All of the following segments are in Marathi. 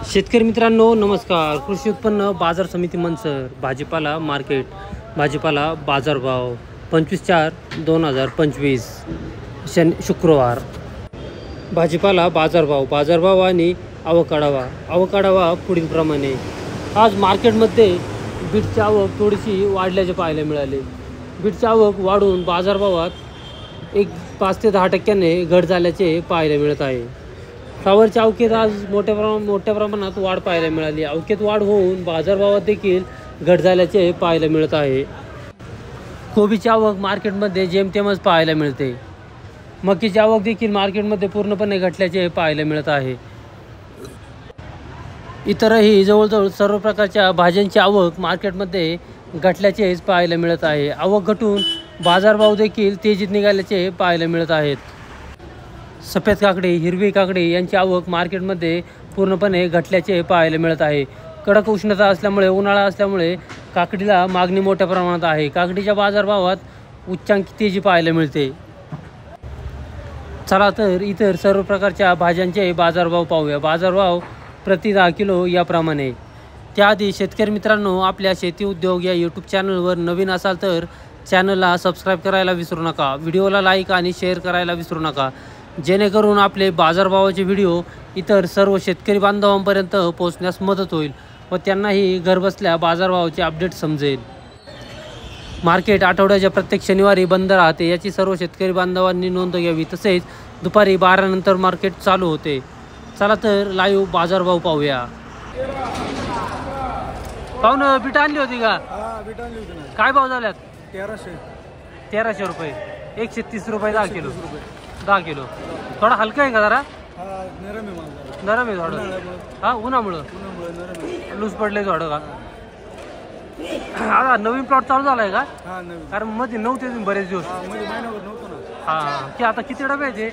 शेतकरी मित्रांनो नमस्कार. कृषी उत्पन्न बाजार समिती मंचर भाजीपाला मार्केट भाजीपाला बाजारभाव 25/4/2025 शुक्रवार. भाजीपाला बाजारभाव आणि आवकाढावा पुढीलप्रमाणे. आज मार्केटमध्ये बीटची आवक थोडीशी वाढल्याचे पाहायला मिळाले. बीटची आवक वाढून बाजारभावात 5 ते 10% घट झाल्याचे पाहायला मिळत आहे. फ्लावरच्या अवकेत आज मोठ्या प्रमाणात वाढ पाहायला मिळाली. अवकेत वाढ होऊन बाजारभावात देखील घट झाल्याचे पाहायला मिळत आहे. कोबीची आवक मार्केटमध्ये जेमतेमच पाहायला मिळते. मकीची आवक देखील मार्केटमध्ये पूर्णपणे घटल्याचे पाहायला मिळत आहे. इतरही जवळजवळ सर्व प्रकारच्या भाज्यांची आवक मार्केटमध्ये घटल्याचेच पाहायला मिळत आहे. आवक घटून बाजारभाव देखील तेजीत निघाल्याचे पाहायला मिळत आहेत. सफेद काकडी, हिरवी काकडी यांची आवक मार्केटमध्ये पूर्णपणे घटल्याचे पाहायला मिळत आहे. कडक उष्णता असल्यामुळे, उन्हाळा असल्यामुळे काकडीला मागणी मोठ्या प्रमाणात आहे. काकडीच्या बाजारभावात उच्चांकी तेजी पाहायला मिळते. चला तर इतर सर्व प्रकारच्या भाज्यांचे बाजारभाव पाहूया. बाजारभाव प्रति 10 किलो याप्रमाणे. त्याआधी शेतकरी मित्रांनो, आपल्या शेती उद्योग या यूट्यूब चॅनलवर नवीन असाल तर चॅनलला सबस्क्राईब करायला विसरू नका. व्हिडिओला लाईक आणि शेअर करायला विसरू नका, जेणेकरून आपले बाजारभावाचे व्हिडिओ इतर सर्व शेतकरी बांधवांपर्यंत पोहोचण्यास मदत होईल व त्यांनाही घरबसल्या बाजारभावाचे अपडेट समजेल. मार्केट आठवड्याच्या प्रत्येक शनिवारी बंद राहते, याची सर्व शेतकरी बांधवांनी नोंद घ्यावी. तसेच दुपारी 12 नंतर मार्केट चालू होते. चला तर लाईव्ह बाजारभाव पाहूया. पाहून बीट आणली होती का? काय भाव झाल्यात? 1300 रुपये. 130 रुपये 10 किलो. 10 किलो. थोडा हलका आहे का जरा? नरम आहे थोडं. हा, उन्हामुळं लूज पडले थोडं का? हा, नवीन प्लॉट चालू झाला आहे का? कारण मध्ये नव्हते बरेच दिवस. हा, की आता किती डबे आहेत?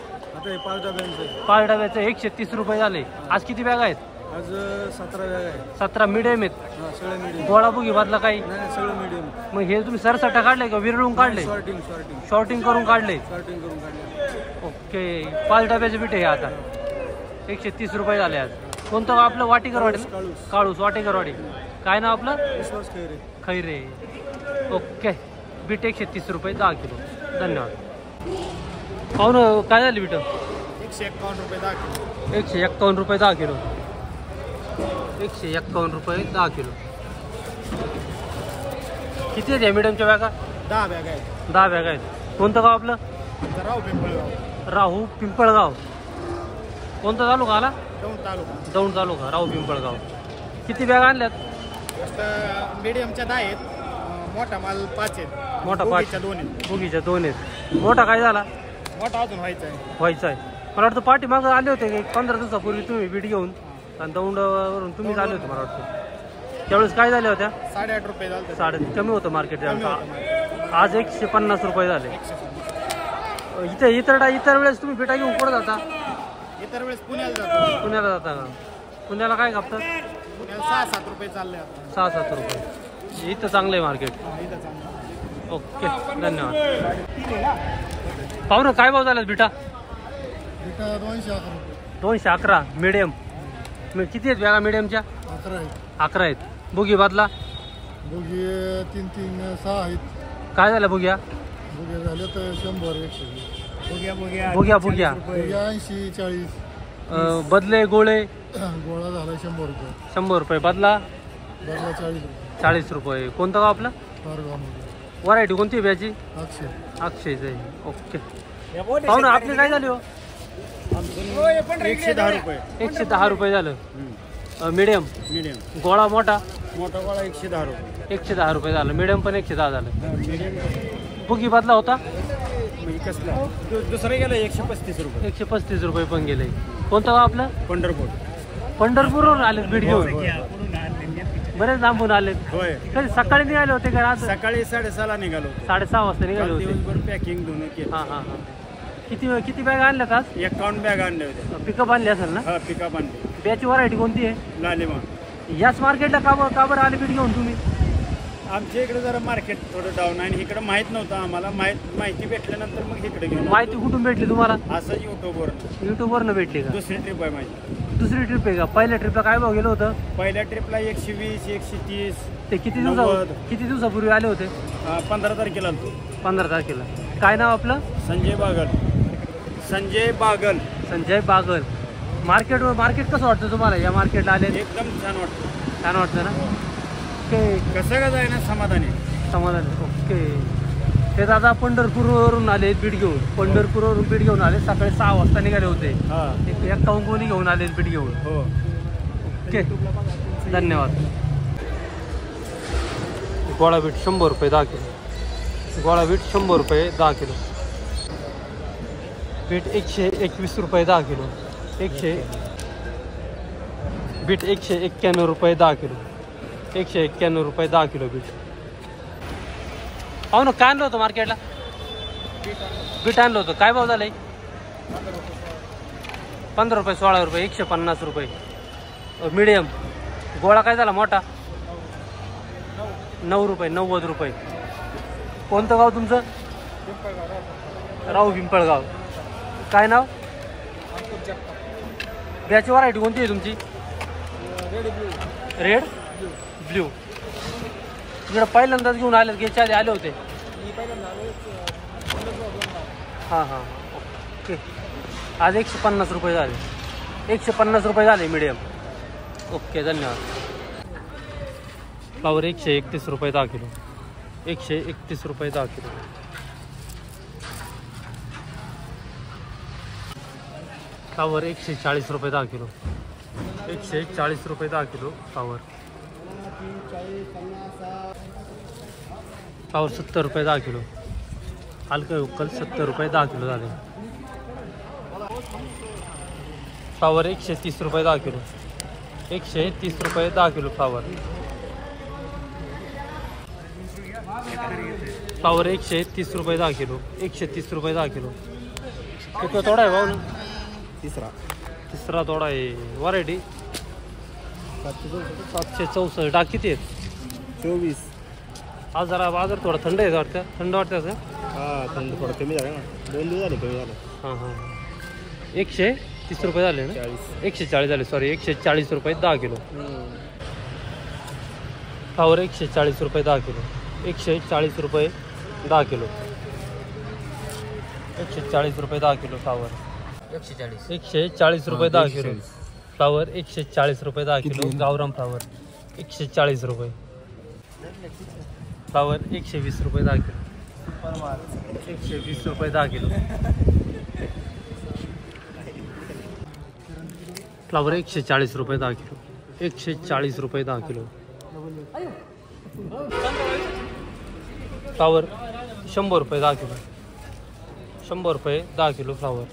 5 डब्याचे 130 रुपये झाले. आज किती बॅग आहेत? आज 17 बॅग आहेत. 17 मिडियम आहेत. सगळे मिडियम. गोळा बुगी बदला काही? नाही, सगळे मिडियम. मग हे तुम्ही सरसटा काढले का विरळून काढले? शॉर्टिंग करून काढले. ओके. 5 डब्याचे बीट आहे आता. 130 रुपये झाले आज. कोणतं आपलं? वाटेकरवाडी. काळूस वाटेकरवाडी. काय नाव आपलं? खैरे. ओके. बीट 130 रुपये 10 किलो. धन्यवाद. पाहून काय झाली बीट? 151 रुपये 10 किलो. 151 रुपये 10 किलो. 151 रुपये 10 किलो. किती आहेत या मीडियमच्या बॅगा? 10 बॅग आहेत. 10 बॅग आहेत. कोणतं गाव आपलं? राहू पिंपळगाव. कोणता तालुका आला? दौंड तालुका. राहू पिंपळगाव. किती बॅग आणल्यात? मीडियमच्या 10 आहेत. मोठा माल 5 आहेत. मोठा 5. बुगीच्या 2 आहेत. मोठा काय झाला? मोठा अजून व्हायचा आहे. मला वाटतं पाठीमागं आले होते एक 15 दिवसापूर्वी तुम्ही बीट घेऊन, आणि दौंडवरून तुम्हीच आले होते मला वाटतं. त्यावेळेस काय झाले होत्या? 8.5 रुपये झाले. 8.5 कमी होतं मार्केट. आज 150 रुपये झाले. इतर वेळेस तुम्ही बिटा घेऊन कुठं जाता? इतर वेळेस पुण्याला जाता का? पुण्याला काय कापतात? 6-7 रुपये चालले. 6-7 रुपये. इथं चांगलं आहे मार्केट. ओके, धन्यवाद. पाहू ना काय भाव झाला बिटा? 211 मिडियम. किती आहेत बॅगा मीडियमच्या? 11 आहेत. बुगी बदला? बुगी 3-6 आहेत. काय झालं बुग्या? बुग्या झाले तर 100-120. बुग्या 80-40. बदले गोळे? गोळा झाला 100 रुपये. 100 रुपये. बदला 40 रुपये. 40 रुपये. कोणतं गाव आपलं? व्हरायटी कोणती ब्याची? अक्षयच आहे. ओके. पाहू ना आपली काय झाली हो? 110 रुपये. 110 रुपये झालं. मिडियम. गोळा मोठा गोळा 110 रुपये. 110 रुपये झालं. मिडियम पण 110 झालं. बुगी बदला होता? दुसरं गेलं 135 रुपये. 135 रुपये पण गेले. कोणतं गाव आपलं? पंढरपूरवरून आले बीट घेऊन? बरेच लांबून आले. कधी सकाळी निघाले होते का? सकाळी 6:30ला निघालो. 6:30 वाजता निघाले होते. पॅकिंग दोन केलं. हां. किती बॅग आणल्यात आज? 51 बॅग आणले होते. पिकअप आणली असेल ना? हा, पिकअप आणली. बॅची व्हरायटी कोणती आहे? लालिमा. याच मार्केटला का बरं आले बीट घेऊन तुम्ही? आमच्या इकडे जरा मार्केट थोडं डाऊन आहे आणि इकडे माहित नव्हतं आम्हाला. माहिती भेटल्यानंतर मग इकडे घेऊन. माहिती कुठून भेटली तुम्हाला? असं युट्यूबवरनं भेटली का? दुसरी ट्रिप आहे माझी. दुसरी ट्रिप आहे का? पहिल्या ट्रिपला काय भाव गेलं होतं? पहिल्या ट्रिपला 120, 130. ते किती 90. दिवसापूर्वी आले होते? 15 तारखेला आलतो. 15 तारखेला. काय नाव आपलं? संजय बागल. संजय बागल. संजय बागल. मार्केट कसं वाटतं तुम्हाला या मार्केटला आले? एकदम छान वाटतं. छान वाटतं ना? ओके. कसं का जाय ना समाधानी. समाधान. ओके. ते दादा पंढरपूरवरून आले बीड घेऊन. पंढरपूरवरून बीड घेऊन आले. सकाळी 6 वाजता निघाले होते. हां. एक काउंगोनी घेऊन आले बीड घेऊन. हो. ओके. धन्यवाद. गोळा बीट 100 रुपये 10 किलो. गोळा बीट 100 रुपये 10 किलो. बीट 121 रुपये 10 किलो. बीट 191 रुपये 10 किलो. 191 रुपये 10 किलो बीट. पाहू ना काय आणलं होतं मार्केटला? बीट आणलं होतं. काय भाव झालंय? 15 रुपये 16 रुपये 150 रुपये. मीडियम. गोळा काय झाला मोठा? 9 रुपये 90 रुपये. कोणतं गाव तुमचं? राहू पिंपळगाव. काय नाव? ब्याची व्हरायटी कोणती आहे तुमची? Red blue. इकडं पहिल्यांदाच घेऊन आले? घ्यायच्या आधी आले होते? हां हां. ओके. आज 150 रुपये झाले. 150 रुपये झाले मीडियम. ओके. धन्यवाद. फ्लावर 131 रुपये 10 किलो. 131 रुपये 10 किलो. फ्लावर 140 रुपये 10 किलो. 140 रुपये 10 किलो फ्लावर. फ्लावर 70 रुपये 10 किलो. हलकं उकल 70 रुपये 10 किलो झाले. फ्लावर 130 रुपये 10 किलो. 130 रुपये 10 किलो फ्लावर. फ्लावर 130 रुपये 10 किलो. 130 रुपये 10 किलो. किती तोडा आहे भाऊ ना? तिसरा तोडा आहे. व्हरायटी 764. डाग किती आहेत? 24. आज जरा बाजार थोडा थंड आहे वाटतं. थंड वाटतं का? हां, थंड थोडं कमी झालं ना. 2 दिवस झाले कमी झालं. हां हां. 130 रुपये झाले ना? 140 झाले. सॉरी 140 रुपये 10 किलो. फ्लावर 140 रुपये 10 किलो. 140 रुपये 10 किलो. 140 रुपये 10 किलो फ्लावर. 140 रुपये 10 किलो फ्लावर. 140 रुपये 10 किलो गावरान फ्लावर. 140 रुपये. फ्लावर 120 रुपये 10 किलो. 120 रुपये 10 किलो. फ्लावर 140 रुपये 10 किलो. 140 रुपये 10 किलो. फ्लावर 100 रुपये 10 किलो. 100 रुपये 10 किलो फ्लावर.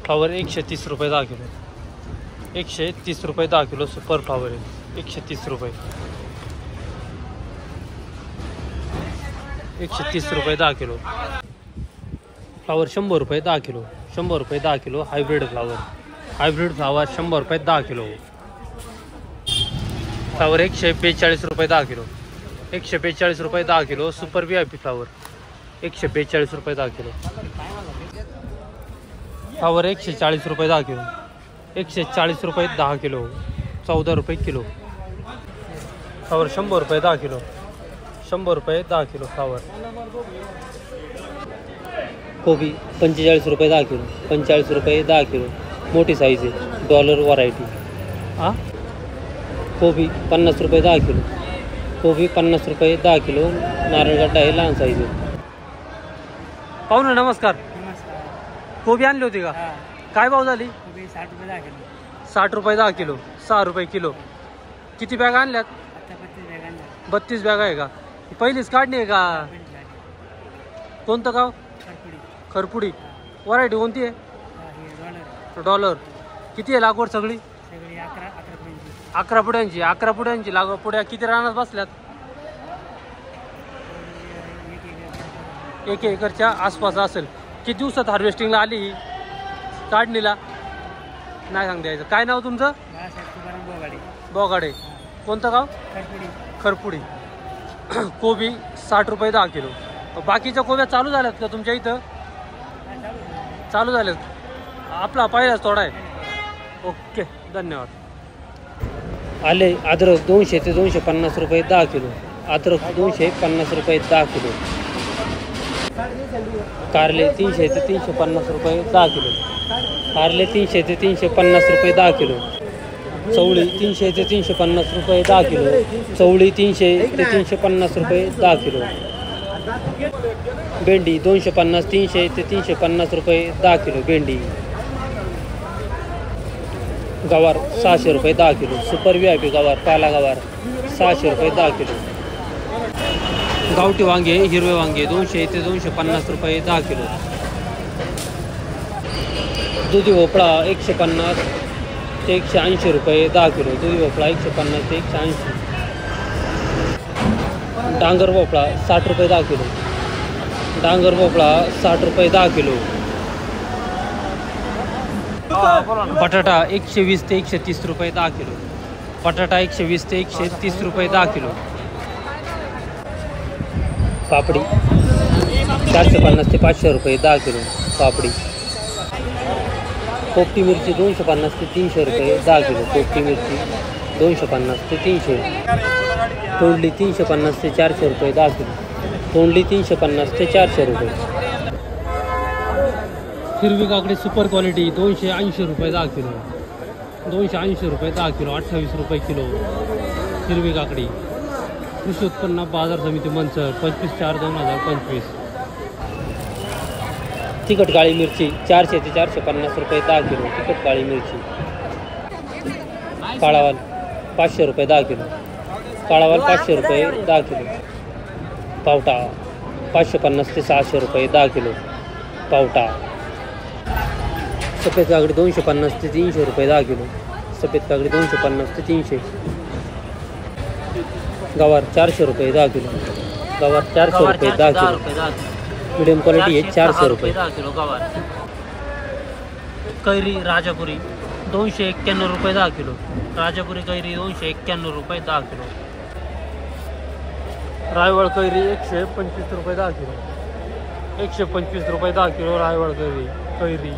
फ्लावर 130 रुपये 10 किलो. 130 रुपये 10 किलो सुपर फ्लावर आहे. 130 रुपये. 130 रुपये 10 किलो. फ्लावर 100 रुपये 10 किलो. 100 रुपये 10 kilo hybrid flower. Hybrid flower 100 रुपये 10 किलो. फ्लावर 142 रुपये 10 किलो. 142 रुपये 10 किलो सुपर VIP फ्लावर. 142 रुपये 10 किलो. फ्लावर 140 रुपये 10 किलो. 140 रुपये 10 किलो. 14 रुपये किलो. फ्लावर 100 रुपये 10 किलो. 100 रुपये 10 किलो फ्लावर. कोबी 45 रुपये 10 किलो. 45 रुपये 10 किलो मोठी साईज आहे. Dollar variety. हां. कोबी 50 रुपये 10 किलो. कोबी 50 रुपये 10 किलो नारळगड्डा आहे. लहान साईज आहे. पाहुणे नमस्कार. कोबी आणली होती का? काय भाव झाली? 60 रुपये 10 किलो. 6 रुपये किलो. किती बॅग आणल्यात? 32 बॅग आहे का? पहिलीच काढणी आहे का? कोणतं गाव? खरपुडी. व्हरायटी कोणती आहे? डॉलर. किती आहे लागवड सगळी? 11 पुड्यांची. 11 पुड्यांची लागवड. पुड्या किती रानात बसल्यात? 1 एकरच्या आसपास असेल. किती दिवसात हार्वेस्टिंगला आली काढणीला? नाही सांगता यायचं. काय नाव तुमचं? बोगाडे. कोणतं गाव? खरपुडी. कोबी 60 रुपये 10 किलो. बाकीच्या कोब्या चालू झाल्यात का तुमच्या इथं? चालू झाल्यात. आपला पहिलाच तोडा आहे. ओके, धन्यवाद. आले अद्रक 200 ते 250 रुपये 10 किलो. अद्रक 250 रुपये 10 किलो. कारले 300 ते 350 रुपये 10 किलो. कारले 300 ते 350 रुपये 10 किलो. चवळी 300 ते 350 रुपये 10 किलो. चवळी 300 ते 350 रुपये 10 किलो. भेंडी 250 300 ते 350 रुपये 10 किलो भेंडी. गवार 600 रुपये 10 किलो. सुपर VIP गवार, पाला गवार 600 रुपये 10 किलो. गावठी वांगे, हिरवे वांगे 200 ते 250 रुपये 10 किलो. दुधी भोपळा 150 ते 180 रुपये 10 किलो. दुधी भोपळा 150 ते 180. डांगर भोपळा 60 रुपये 10 किलो. डांगर भोपळा 60 रुपये 10 किलो. बटाटा 120 ते 130 रुपये 10 किलो. बटाटा 120 ते 130 रुपये 10 किलो. पापडी 450 ते 500 रुपये 10 किलो. पापडी. पोपटी मिरची 250 ते 300 रुपये 10 किलो. पोपटी मिरची 250 ते 300. तोंडली 350 ते 400 रुपये 10 किलो. तोंडली 350 ते 400 रुपये. हिरवी काकडी सुपर क्वालिटी 280 रुपये 10 किलो. 280 रुपये 10 किलो. 28 रुपये किलो हिरवी काकडी. कृषी उत्पन्न बाजार समिती मंचर 25/4/2025. तिखट काळी मिरची 400 ते 450 रुपये 10 किलो. तिखट काळी मिरची. काळावाल 500 रुपये 10 किलो. काळावाल 500 रुपये 10 किलो. पावटा 550 ते 600 रुपये 10 किलो. पावटा. सफेद काकडी 250 ते 300 रुपये 10 किलो. सफेद काकडी 250 ते 300. गवार 400 रुपये 10 किलो. गवार 400 रुपये 10 किलो. मीडियम क्वालिटी आहे 400 रुपये 10 किलो गवार. कैरी राजापुरी 291 रुपये 10 किलो. राजापुरी कैरी 291 रुपये 10 किलो. रायवळ कैरी 125 रुपये 10 किलो. 125 रुपये 10 किलो रायवळ कैरी.